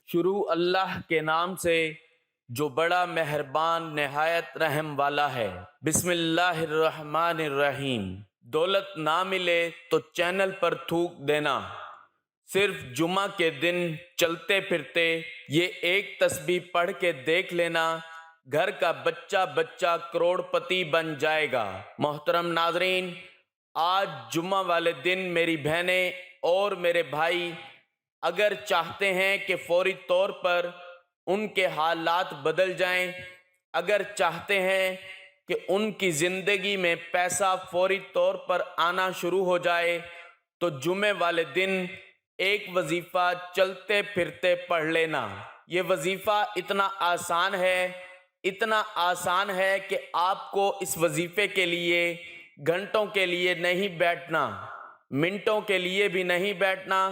شروع اللہ کے نام سے جو بڑا مہربان نہایت رحم والا ہے۔ بسم اللہ الرحمن الرحیم۔ دولت نہ ملے تو چینل پر تھوک دینا، صرف جمعہ کے دن چلتے پھرتے یہ ایک تسبیح پڑھ کے دیکھ لینا، گھر کا بچہ بچہ کروڑ پتی بن جائے گا۔ محترم ناظرین، آج جمعہ والے دن میری بہنیں اور میرے بھائی اگر چاہتے ہیں کہ فوری طور پر ان کے حالات بدل جائیں، اگر چاہتے ہیں کہ ان کی زندگی میں پیسہ فوری طور پر آنا شروع ہو جائے، تو جمعے والے دن ایک وظیفہ چلتے پھرتے پڑھ لینا۔ یہ وظیفہ اتنا آسان ہے کہ آپ کو اس وظیفے کے لیے گھنٹوں کے لیے نہیں بیٹھنا، منٹوں کے لیے بھی نہیں بیٹھنا۔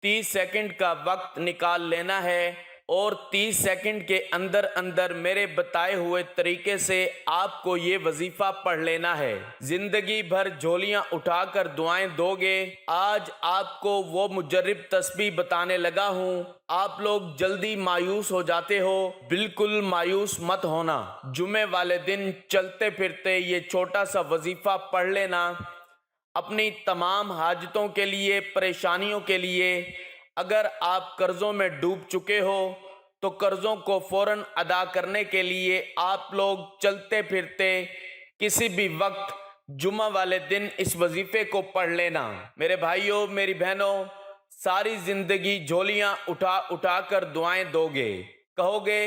30 سیکنڈ کا وقت نکال لینا ہے اور 30 سیکنڈ کے اندر اندر میرے بتائے ہوئے طریقے سے آپ کو یہ وظیفہ پڑھ لینا ہے۔ زندگی بھر جھولیاں اٹھا کر دعائیں دو گے، آج آپ کو وہ مجرب تسبیح بتانے لگا ہوں۔ آپ لوگ جلدی مایوس ہو جاتے ہو، بالکل مایوس مت ہونا۔ جمعے والے دن چلتے پھرتے یہ چھوٹا سا وظیفہ پڑھ لینا، اپنی تمام حاجتوں کے لیے، پریشانیوں کے لیے۔ اگر آپ قرضوں میں ڈوب چکے ہو تو قرضوں کو فوراً ادا کرنے کے لیے آپ لوگ چلتے پھرتے کسی بھی وقت جمعہ والے دن اس وظیفے کو پڑھ لینا۔ میرے بھائیوں، میری بہنوں، ساری زندگی جھولیاں اٹھا اٹھا کر دعائیں دو گے، کہو گے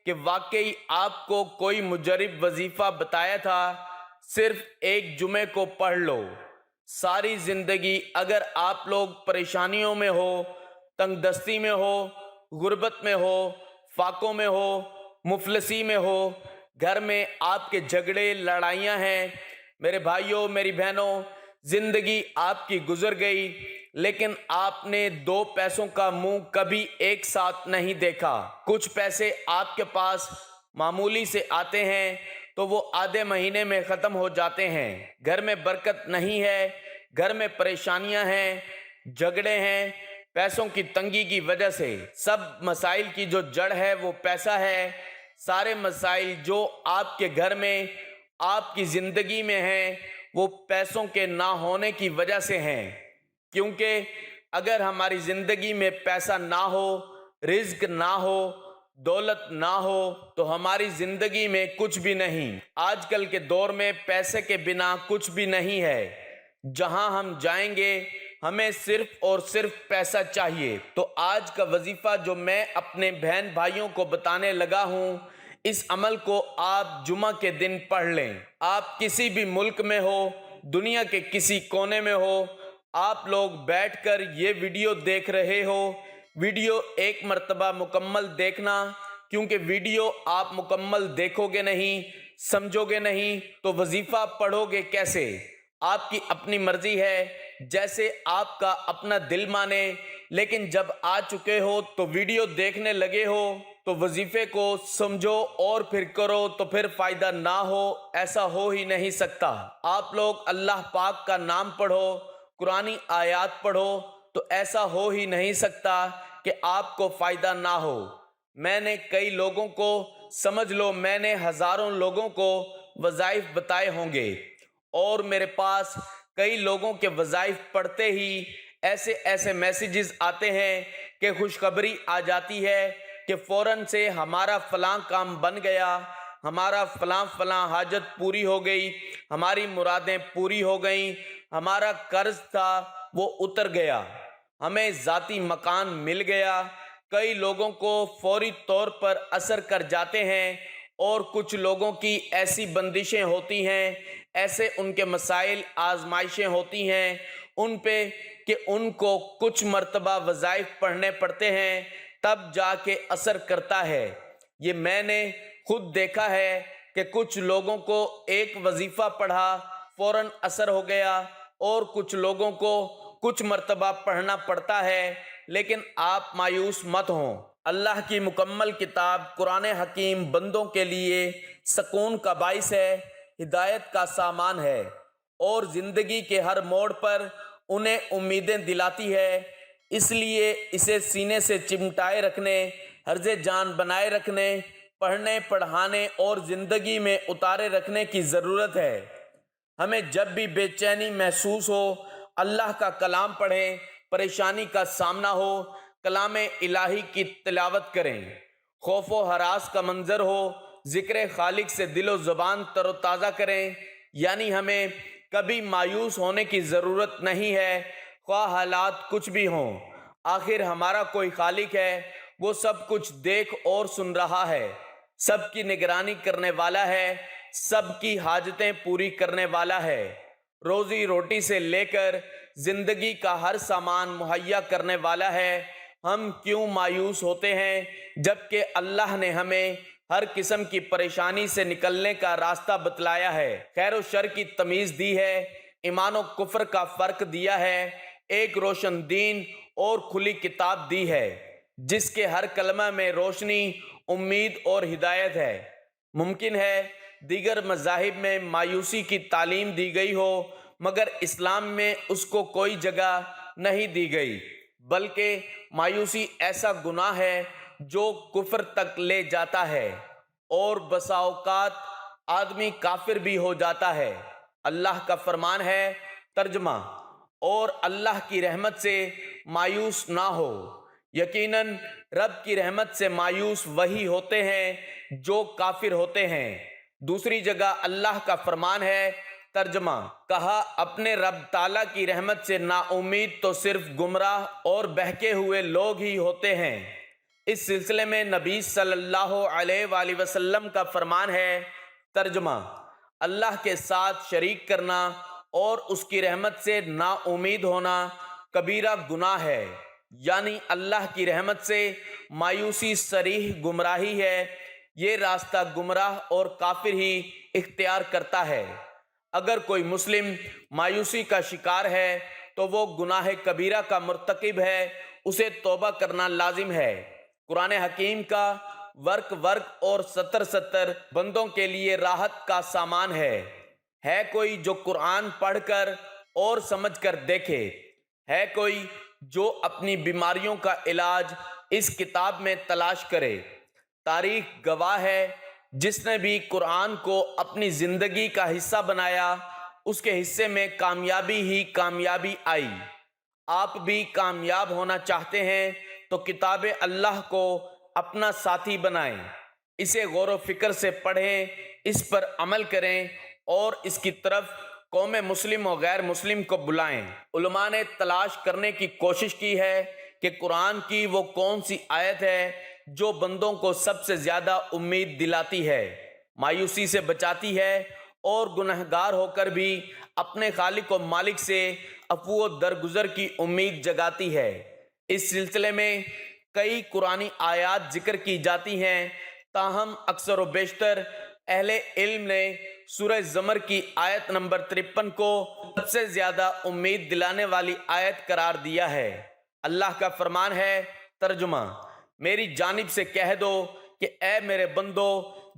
کہ واقعی آپ کو کوئی مجرب وظیفہ بتایا تھا، صرف ایک جمعے کو پڑھ لو۔ ساری زندگی اگر آپ لوگ پریشانیوں میں ہو، تنگ دستی میں ہو، غربت میں ہو، فاقوں میں ہو، مفلسی میں ہو، گھر میں آپ کے جھگڑے لڑائیاں ہیں، میرے بھائیوں میری بہنوں، زندگی آپ کی گزر گئی، لیکن آپ نے 2 پیسوں کا منہ کبھی ایک ساتھ نہیں دیکھا۔ کچھ پیسے آپ کے پاس معمولی سے آتے ہیں تو وہ آدھے مہینے میں ختم ہو جاتے ہیں۔ گھر میں برکت نہیں ہے، گھر میں پریشانیاں ہیں، جھگڑے ہیں، پیسوں کی تنگی کی وجہ سے۔ سب مسائل کی جو جڑ ہے وہ پیسہ ہے۔ سارے مسائل جو آپ کے گھر میں، آپ کی زندگی میں ہیں، وہ پیسوں کے نہ ہونے کی وجہ سے ہیں۔ کیونکہ اگر ہماری زندگی میں پیسہ نہ ہو، رزق نہ ہو، دولت نہ ہو تو ہماری زندگی میں کچھ بھی نہیں۔ آج کل کے دور میں پیسے کے بنا کچھ بھی نہیں ہے۔ جہاں ہم جائیں گے ہمیں صرف اور صرف پیسہ چاہیے۔ تو آج کا وظیفہ جو میں اپنے بہن بھائیوں کو بتانے لگا ہوں، اس عمل کو آپ جمعہ کے دن پڑھ لیں۔ آپ کسی بھی ملک میں ہو، دنیا کے کسی کونے میں ہو، آپ لوگ بیٹھ کر یہ ویڈیو دیکھ رہے ہو، ویڈیو ایک مرتبہ مکمل دیکھنا، کیونکہ ویڈیو آپ مکمل دیکھو گے نہیں، سمجھو گے نہیں تو وظیفہ پڑھو گے کیسے؟ آپ کی اپنی مرضی ہے، جیسے آپ کا اپنا دل مانے، لیکن جب آ چکے ہو تو ویڈیو دیکھنے لگے ہو تو وظیفے کو سمجھو اور پھر کرو تو پھر فائدہ نہ ہو، ایسا ہو ہی نہیں سکتا۔ آپ لوگ اللہ پاک کا نام پڑھو، قرآنی آیات پڑھو، تو ایسا ہو ہی نہیں سکتا کہ آپ کو فائدہ نہ ہو۔ میں نے کئی لوگوں کو، سمجھ لو میں نے ہزاروں لوگوں کو وظائف بتائے ہوں گے، اور میرے پاس کئی لوگوں کے وظائف پڑھتے ہی ایسے میسیجز آتے ہیں کہ خوشخبری آ جاتی ہے کہ فوراً سے ہمارا فلاں کام بن گیا، ہمارا فلاں حاجت پوری ہو گئی، ہماری مرادیں پوری ہو گئیں، ہمارا قرض تھا وہ اتر گیا، ہمیں ذاتی مکان مل گیا۔ کئی لوگوں کو فوری طور پر اثر کر جاتے ہیں، اور کچھ لوگوں کی ایسی بندشیں ہوتی ہیں، ایسے ان کے مسائل آزمائشیں ہوتی ہیں ان پہ کہ ان کو کچھ مرتبہ وظائف پڑھنے پڑتے ہیں، تب جا کے اثر کرتا ہے۔ یہ میں نے خود دیکھا ہے کہ کچھ لوگوں کو ایک وظیفہ پڑھا فوراً اثر ہو گیا، اور کچھ لوگوں کو کچھ مرتبہ پڑھنا پڑتا ہے، لیکن آپ مایوس مت ہوں۔ اللہ کی مکمل کتاب قرآن حکیم بندوں کے لیے سکون کا باعث ہے، ہدایت کا سامان ہے، اور زندگی کے ہر موڑ پر انہیں امیدیں دلاتی ہے۔ اس لیے اسے سینے سے چمٹائے رکھنے، حرز جان بنائے رکھنے، پڑھنے پڑھانے اور زندگی میں اتارے رکھنے کی ضرورت ہے۔ ہمیں جب بھی بے چینی محسوس ہو، اللہ کا کلام پڑھیں، پریشانی کا سامنا ہو، کلام الہی کی تلاوت کریں، خوف و ہراس کا منظر ہو، ذکر خالق سے دل و زبان تر و تازہ کریں۔ یعنی ہمیں کبھی مایوس ہونے کی ضرورت نہیں ہے، خواہ حالات کچھ بھی ہوں۔ آخر ہمارا کوئی خالق ہے، وہ سب کچھ دیکھ اور سن رہا ہے، سب کی نگرانی کرنے والا ہے، سب کی حاجتیں پوری کرنے والا ہے، روزی روٹی سے لے کر زندگی کا ہر سامان مہیا کرنے والا ہے۔ ہم کیوں مایوس ہوتے ہیں جبکہ اللہ نے ہمیں ہر قسم کی پریشانی سے نکلنے کا راستہ بتلایا ہے، خیر و شر کی تمیز دی ہے، ایمان و کفر کا فرق دیا ہے، ایک روشن دین اور کھلی کتاب دی ہے جس کے ہر کلمہ میں روشنی، امید اور ہدایت ہے۔ ممکن ہے دیگر مذاہب میں مایوسی کی تعلیم دی گئی ہو، مگر اسلام میں اس کو کوئی جگہ نہیں دی گئی، بلکہ مایوسی ایسا گناہ ہے جو کفر تک لے جاتا ہے اور بسا اوقات آدمی کافر بھی ہو جاتا ہے۔ اللہ کا فرمان ہے، ترجمہ: اور اللہ کی رحمت سے مایوس نہ ہو، یقیناً رب کی رحمت سے مایوس وہی ہوتے ہیں جو کافر ہوتے ہیں۔ دوسری جگہ اللہ کا فرمان ہے، ترجمہ: کہا اپنے رب تعالیٰ کی رحمت سے نا امید تو صرف گمراہ اور بہکے ہوئے لوگ ہی ہوتے ہیں۔ اس سلسلے میں نبی صلی اللہ علیہ وآلہ وسلم کا فرمان ہے، ترجمہ: اللہ کے ساتھ شریک کرنا اور اس کی رحمت سے نا امید ہونا کبیرہ گناہ ہے، یعنی اللہ کی رحمت سے مایوسی صریح گمراہی ہے۔ یہ راستہ گمراہ اور کافر ہی اختیار کرتا ہے۔ اگر کوئی مسلم مایوسی کا شکار ہے تو وہ گناہ کبیرہ کا مرتکب ہے، اسے توبہ کرنا لازم ہے۔ قرآن حکیم کا ورق اور سطر سطر بندوں کے لیے راحت کا سامان ہے کوئی جو قرآن پڑھ کر اور سمجھ کر دیکھے، ہے کوئی جو اپنی بیماریوں کا علاج اس کتاب میں تلاش کرے۔ تاریخ گواہ ہے، جس نے بھی قرآن کو اپنی زندگی کا حصہ بنایا، اس کے حصے میں کامیابی ہی کامیابی آئی۔ آپ بھی کامیاب ہونا چاہتے ہیں تو کتاب اللہ کو اپنا ساتھی بنائیں، اسے غور و فکر سے پڑھیں، اس پر عمل کریں اور اس کی طرف قوم مسلم و غیر مسلم کو بلائیں۔ علماء نے تلاش کرنے کی کوشش کی ہے کہ قرآن کی وہ کون سی آیت ہے جو بندوں کو سب سے زیادہ امید دلاتی ہے، مایوسی سے بچاتی ہے اور گنہگار ہو کر بھی اپنے خالق و مالک سے عفو و درگزر کی امید جگاتی ہے۔ اس سلسلے میں کئی قرآنی آیات ذکر کی جاتی ہیں، تاہم اکثر و بیشتر اہل علم نے سورہ زمر کی آیت نمبر 53 کو سب سے زیادہ امید دلانے والی آیت قرار دیا ہے۔ اللہ کا فرمان ہے، ترجمہ: میری جانب سے کہہ دو کہ اے میرے بندو،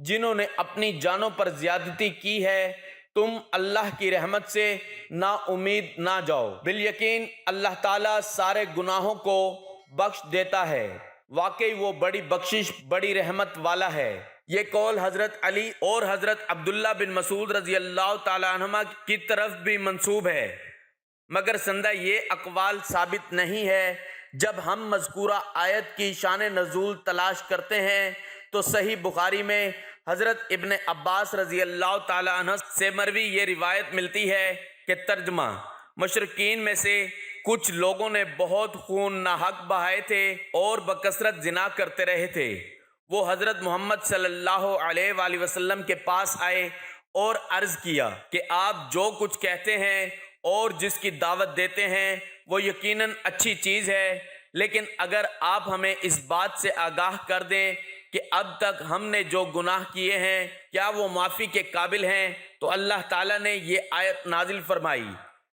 جنہوں نے اپنی جانوں پر زیادتی کی ہے، تم اللہ کی رحمت سے نا امید نہ جاؤ، بالیقین اللہ تعالیٰ سارے گناہوں کو بخش دیتا ہے، واقعی وہ بڑی بخشش بڑی رحمت والا ہے۔ یہ قول حضرت علی اور حضرت عبداللہ بن مسعود رضی اللہ تعالیٰ عنہما کی طرف بھی منسوب ہے، مگر سندہ یہ اقوال ثابت نہیں ہے۔ جب ہم مذکورہ آیت کی شان نزول تلاش کرتے ہیں تو صحیح بخاری میں حضرت ابن عباس رضی اللہ تعالیٰ عنہ سے مروی یہ روایت ملتی ہے کہ ترجمہ: مشرکین میں سے کچھ لوگوں نے بہت خون ناحق بہائے تھے اور بکثرت زنا کرتے رہے تھے۔ وہ حضرت محمد صلی اللہ علیہ وآلہ وسلم کے پاس آئے اور عرض کیا کہ آپ جو کچھ کہتے ہیں اور جس کی دعوت دیتے ہیں وہ یقیناً اچھی چیز ہے، لیکن اگر آپ ہمیں اس بات سے آگاہ کر دیں کہ اب تک ہم نے جو گناہ کیے ہیں کیا وہ معافی کے قابل ہیں، تو اللہ تعالیٰ نے یہ آیت نازل فرمائی،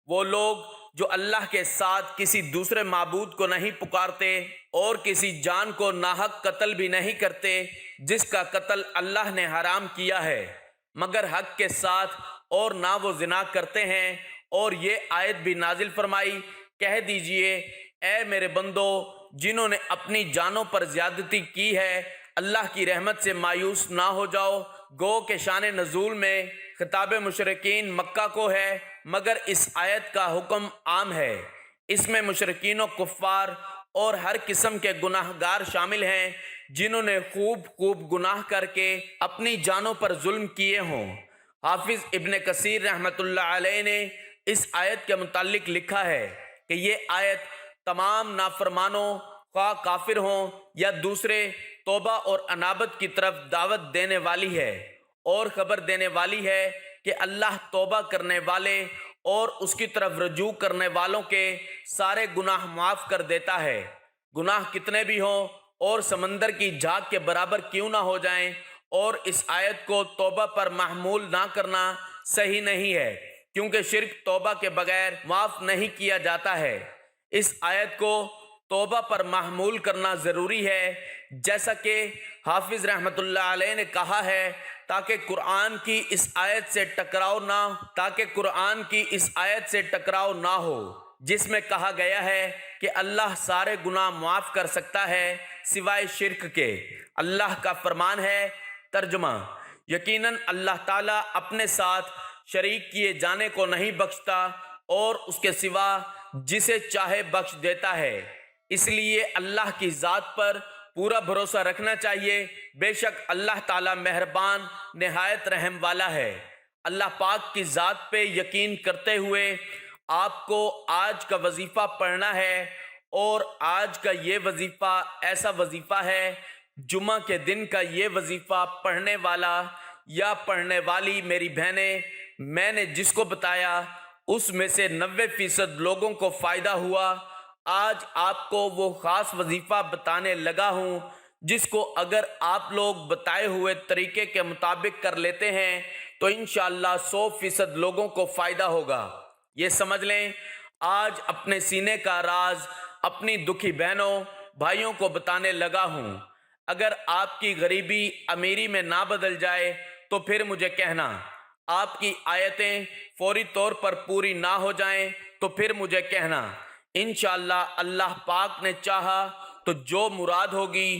وہ لوگ جو اللہ کے ساتھ کسی دوسرے معبود کو نہیں پکارتے اور کسی جان کو ناحق قتل بھی نہیں کرتے جس کا قتل اللہ نے حرام کیا ہے مگر حق کے ساتھ، اور نہ وہ زنا کرتے ہیں۔ اور یہ آیت بھی نازل فرمائی، کہہ دیجئے اے میرے بندو، جنہوں نے اپنی جانوں پر زیادتی کی ہے، اللہ کی رحمت سے مایوس نہ ہو جاؤ۔ گو کہ شان نزول میں خطاب مشرکین مکہ کو ہے، مگر اس آیت کا حکم عام ہے۔ اس میں مشرکین و کفار اور ہر قسم کے گناہ گار شامل ہیں جنہوں نے خوب گناہ کر کے اپنی جانوں پر ظلم کیے ہوں۔ حافظ ابن کثیر رحمۃ اللہ علیہ نے اس آیت کے متعلق لکھا ہے کہ یہ آیت تمام نافرمانوں، خواہ کافر ہوں یا دوسرے، توبہ اور انابت کی طرف دعوت دینے والی ہے اور خبر دینے والی ہے کہ اللہ توبہ کرنے والے اور اس کی طرف رجوع کرنے والوں کے سارے گناہ معاف کر دیتا ہے، گناہ کتنے بھی ہوں اور سمندر کی جھاگ کے برابر کیوں نہ ہو جائیں۔ اور اس آیت کو توبہ پر محمول نہ کرنا صحیح نہیں ہے، کیونکہ شرک توبہ کے بغیر معاف نہیں کیا جاتا ہے۔ اس آیت کو توبہ پر محمول کرنا ضروری ہے، جیسا کہ حافظ رحمۃ اللہ علیہ نے کہا ہے، تاکہ قرآن کی اس آیت سے ٹکراؤ نہ ہو جس میں کہا گیا ہے کہ اللہ سارے گناہ معاف کر سکتا ہے سوائے شرک کے۔ اللہ کا فرمان ہے، ترجمہ: یقیناً اللہ تعالیٰ اپنے ساتھ شریک کیے جانے کو نہیں بخشتا اور اس کے سوا جسے چاہے بخش دیتا ہے، اس لیے اللہ کی ذات پر پورا بھروسہ رکھنا چاہیے۔ بے شک اللہ تعالیٰ مہربان نہایت رحم والا ہے۔ اللہ پاک کی ذات پہ یقین کرتے ہوئے آپ کو آج کا وظیفہ پڑھنا ہے، اور آج کا یہ وظیفہ ایسا وظیفہ ہے، جمعہ کے دن کا یہ وظیفہ پڑھنے والا یا پڑھنے والی میری بہنیں، میں نے جس کو بتایا اس میں سے 90% لوگوں کو فائدہ ہوا۔ آج آپ کو وہ خاص وظیفہ بتانے لگا ہوں جس کو اگر آپ لوگ بتائے ہوئے طریقے کے مطابق کر لیتے ہیں تو انشاءاللہ 100% لوگوں کو فائدہ ہوگا۔ یہ سمجھ لیں، آج اپنے سینے کا راز اپنی دکھی بہنوں بھائیوں کو بتانے لگا ہوں۔ اگر آپ کی غریبی امیری میں نہ بدل جائے تو پھر مجھے کہنا، آپ کی آیتیں فوری طور پر پوری نہ ہو جائیں تو پھر مجھے کہنا۔ انشاءاللہ اللہ پاک نے چاہا تو جو مراد ہوگی،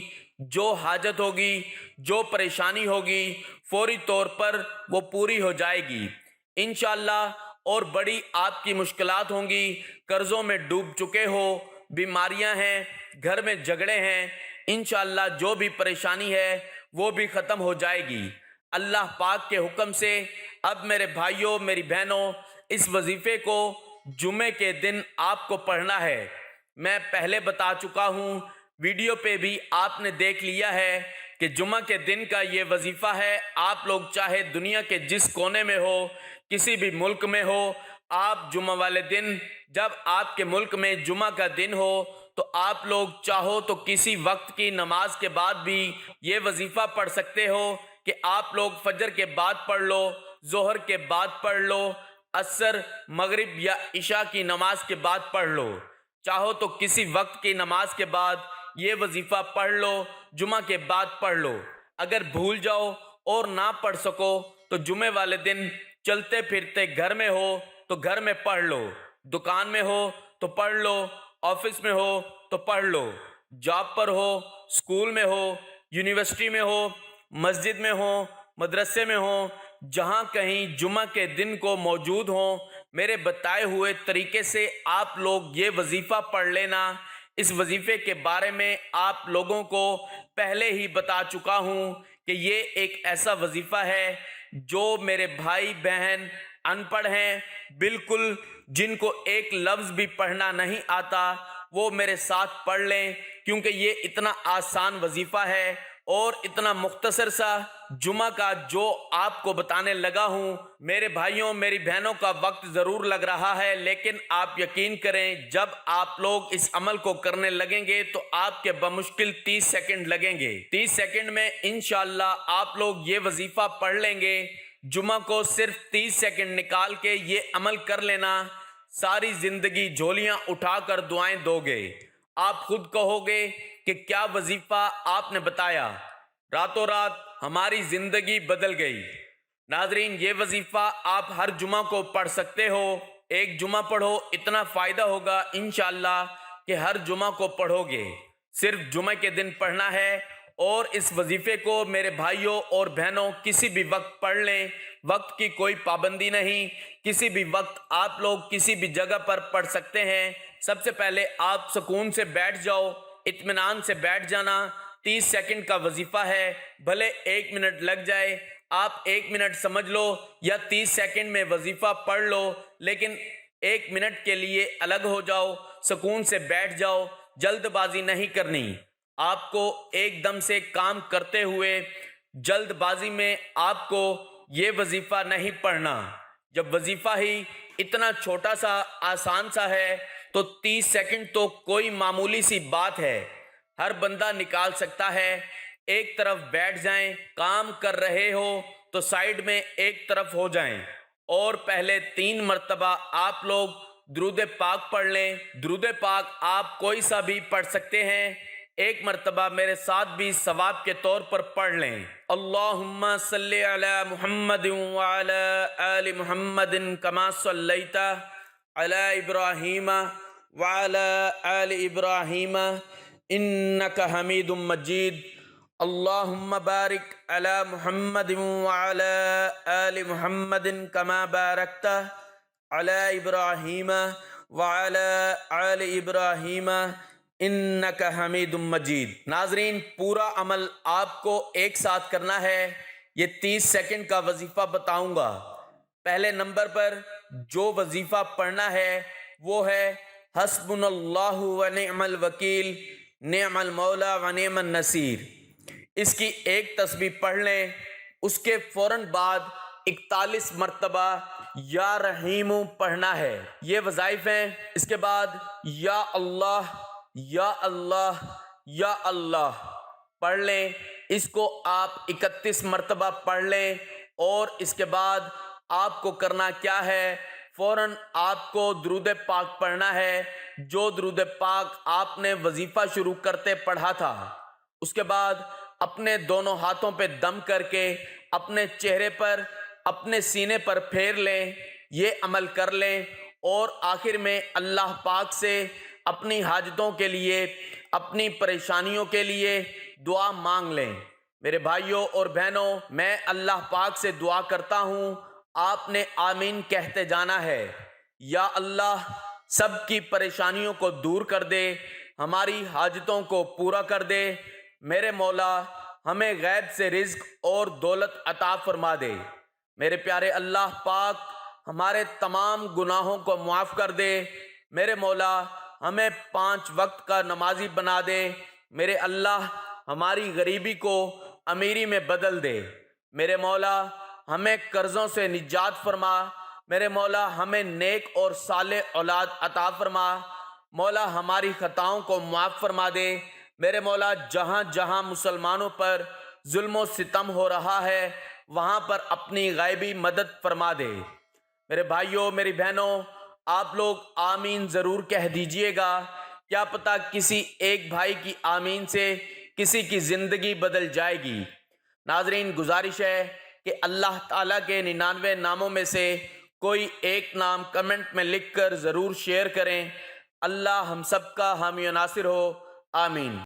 جو حاجت ہوگی، جو پریشانی ہوگی، فوری طور پر وہ پوری ہو جائے گی انشاءاللہ۔ اور بڑی آپ کی مشکلات ہوں گی، قرضوں میں ڈوب چکے ہو، بیماریاں ہیں، گھر میں جھگڑے ہیں، انشاءاللہ جو بھی پریشانی ہے وہ بھی ختم ہو جائے گی اللہ پاک کے حکم سے۔ اب میرے بھائیوں، میری بہنوں، اس وظیفے کو جمعے کے دن آپ کو پڑھنا ہے۔ میں پہلے بتا چکا ہوں، ویڈیو پہ بھی آپ نے دیکھ لیا ہے کہ جمعہ کے دن کا یہ وظیفہ ہے۔ آپ لوگ چاہے دنیا کے جس کونے میں ہو، کسی بھی ملک میں ہو، آپ جمعہ والے دن، جب آپ کے ملک میں جمعہ کا دن ہو تو آپ لوگ چاہو تو کسی وقت کی نماز کے بعد بھی یہ وظیفہ پڑھ سکتے ہو کہ آپ لوگ فجر کے بعد پڑھ لو، ظہر کے بعد پڑھ لو، عصر، مغرب یا عشاء کی نماز کے بعد پڑھ لو۔ چاہو تو کسی وقت کی نماز کے بعد یہ وظیفہ پڑھ لو، جمعہ کے بعد پڑھ لو۔ اگر بھول جاؤ اور نہ پڑھ سکو تو جمعے والے دن چلتے پھرتے گھر میں ہو تو گھر میں پڑھ لو، دکان میں ہو تو پڑھ لو، آفس میں ہو تو پڑھ لو، جاب پر ہو، اسکول میں ہو، یونیورسٹی میں ہو، مسجد میں ہو، مدرسے میں ہو، جہاں کہیں جمعہ کے دن کو موجود ہوں، میرے بتائے ہوئے طریقے سے آپ لوگ یہ وظیفہ پڑھ لینا۔ اس وظیفے کے بارے میں آپ لوگوں کو پہلے ہی بتا چکا ہوں کہ یہ ایک ایسا وظیفہ ہے جو میرے بھائی بہن ان پڑھ ہیں، بالکل جن کو ایک لفظ بھی پڑھنا نہیں آتا، وہ میرے ساتھ پڑھ لیں، کیونکہ یہ اتنا آسان وظیفہ ہے اور اتنا مختصر سا جمعہ کا جو آپ کو بتانے لگا ہوں۔ میرے بھائیوں، میری بہنوں کا وقت ضرور لگ رہا ہے، لیکن آپ یقین کریں جب آپ لوگ اس عمل کو کرنے لگیں گے تو آپ کے بمشکل 30 سیکنڈ لگیں گے۔ 30 سیکنڈ میں انشاءاللہ آپ لوگ یہ وظیفہ پڑھ لیں گے۔ جمعہ کو صرف 30 سیکنڈ نکال کے یہ عمل کر لینا، ساری زندگی جھولیاں اٹھا کر دعائیں دو گے۔ آپ خود کہو گے کہ کیا وظیفہ آپ نے بتایا، راتوں رات ہماری زندگی بدل گئی۔ ناظرین، یہ وظیفہ آپ ہر جمعہ کو پڑھ سکتے ہو، ایک جمعہ پڑھو، اتنا فائدہ ہوگا انشاءاللہ کہ ہر جمعہ کو پڑھو گے، صرف جمعہ کے دن پڑھنا ہے، اور اس وظیفے کو میرے بھائیوں اور بہنوں کسی بھی وقت پڑھ لیں، وقت کی کوئی پابندی نہیں، کسی بھی وقت آپ لوگ کسی بھی جگہ پر پڑھ سکتے ہیں۔ سب سے پہلے آپ سکون سے بیٹھ جاؤ، اطمینان سے بیٹھ جانا۔ 30 سیکنڈ کا وظیفہ ہے، بھلے 1 منٹ لگ جائے، آپ 1 منٹ سمجھ لو یا 30 سیکنڈ میں وظیفہ پڑھ لو، لیکن 1 منٹ کے لیے الگ ہو جاؤ، سکون سے بیٹھ جاؤ، جلد بازی نہیں کرنی۔ آپ کو ایک دم سے کام کرتے ہوئے جلد بازی میں آپ کو یہ وظیفہ نہیں پڑھنا۔ جب وظیفہ ہی اتنا چھوٹا سا آسان سا ہے تو 30 سیکنڈ تو کوئی معمولی سی بات ہے، ہر بندہ نکال سکتا ہے۔ ایک طرف بیٹھ جائیں، کام کر رہے ہو تو سائیڈ میں ایک طرف ہو جائیں، اور پہلے 3 مرتبہ آپ لوگ درود پاک پڑھ لیں۔ درود پاک آپ کوئی سا بھی پڑھ سکتے ہیں، 1 مرتبہ میرے ساتھ بھی ثواب کے طور پر پڑھ لیں۔ اللہم صلی علی محمد وعلی آل محمد کما صلیت علی ابراہیم وعلی آل ابراہیم انک حمید مجید۔ اللہم بارک علی محمد وعلی آل محمد کما بارکت علی ابراہیم وعلی آل ابراہیم انک حمید مجید۔ ناظرین، پورا عمل آپ کو ایک ساتھ کرنا ہے۔ یہ 30 سیکنڈ کا وظیفہ بتاؤں گا۔ پہلے نمبر پر جو وظیفہ پڑھنا ہے وہ ہے حسبنا اللہ و نعم الوکیل، نعم المولا و نعم النصیر۔ اس کی ایک تسبیح پڑھ لیں، اس کے فوراً بعد 41 مرتبہ یا رحیم پڑھنا ہے۔ یہ وظائف ہیں۔ اس کے بعد یا اللہ یا اللہ یا اللہ پڑھ لیں، اس کو آپ 31 مرتبہ پڑھ لیں، اور اس کے بعد آپ کو کرنا کیا ہے، فوراً آپ کو درود پاک پڑھنا ہے، جو درود پاک آپ نے وظیفہ شروع کرتے پڑھا تھا۔ اس کے بعد اپنے دونوں ہاتھوں پہ دم کر کے اپنے چہرے پر، اپنے سینے پر پھیر لیں، یہ عمل کر لیں، اور آخر میں اللہ پاک سے اپنی حاجتوں کے لیے، اپنی پریشانیوں کے لیے دعا مانگ لیں۔ میرے بھائیوں اور بہنوں، میں اللہ پاک سے دعا کرتا ہوں، آپ نے آمین کہتے جانا ہے۔ یا اللہ سب کی پریشانیوں کو دور کر دے، ہماری حاجتوں کو پورا کر دے۔ میرے مولا ہمیں غیب سے رزق اور دولت عطا فرما دے۔ میرے پیارے اللہ پاک ہمارے تمام گناہوں کو معاف کر دے۔ میرے مولا ہمیں 5 وقت کا نمازی بنا دے۔ میرے اللہ ہماری غریبی کو امیری میں بدل دے۔ میرے مولا ہمیں قرضوں سے نجات فرما۔ میرے مولا ہمیں نیک اور صالح اولاد عطا فرما۔ مولا ہماری خطاؤں کو معاف فرما دے۔ میرے مولا جہاں جہاں مسلمانوں پر ظلم و ستم ہو رہا ہے وہاں پر اپنی غیبی مدد فرما دے۔ میرے بھائیوں، میری بہنوں، آپ لوگ آمین ضرور کہہ دیجئے گا، کیا پتہ کسی ایک بھائی کی آمین سے کسی کی زندگی بدل جائے گی۔ ناظرین، گزارش ہے کہ اللہ تعالیٰ کے 99 ناموں میں سے کوئی ایک نام کمنٹ میں لکھ کر ضرور شیئر کریں۔ اللہ ہم سب کا حامی و ناصر ہو، آمین۔